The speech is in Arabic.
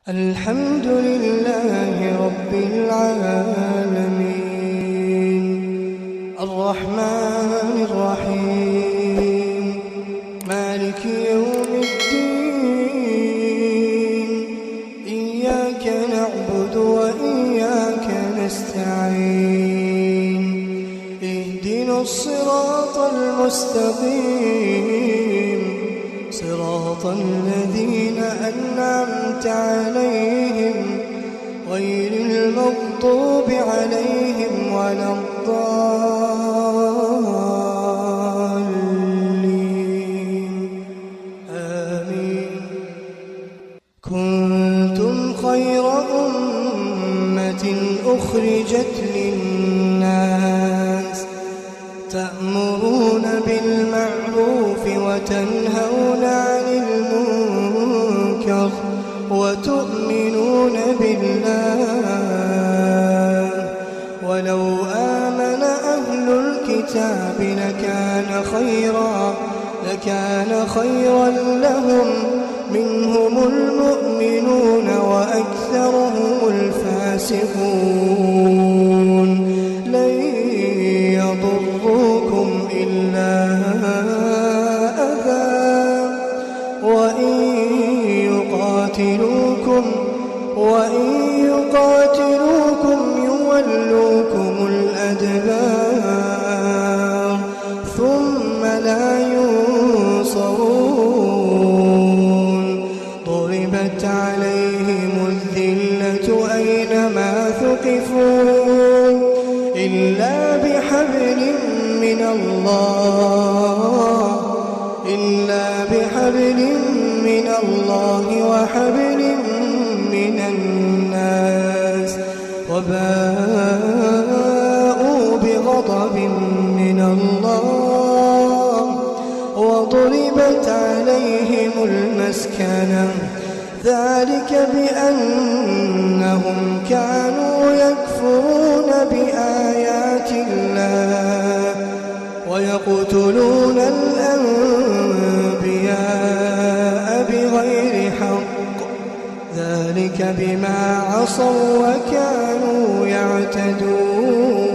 الحمد لله رب العالمين الرحمن الرحيم مالك يوم الدين إياك نعبد وإياك نستعين اهدنا الصراط المستقيم صراط الذين أنعمت عليهم غير المغضوب عليهم ولا الضالين آمين. كنتم خير أمة أخرجت للناس تأمرون بالمعروف وتنهون عن المنكر وتؤمنون بالله ولو آمن أهل الكتاب لكان خيرا لهم منهم المؤمنون وأكثرهم الفاسقون لن يضروكم إلا أذى وإن يقاتلوكم يولوكم الأدبار ثم لا ينصرون ضربت عليهم الذلة أينما ثقفوا إلا بحبل من الله وحبل من الناس وباءوا بغضب من الله وضربت عليهم المسكنة ذلك بأنهم كانوا يكفرون بآيات الله ويقتلون الأنبياء بغير حق ذلك بما عصوا وكانوا يعتدون.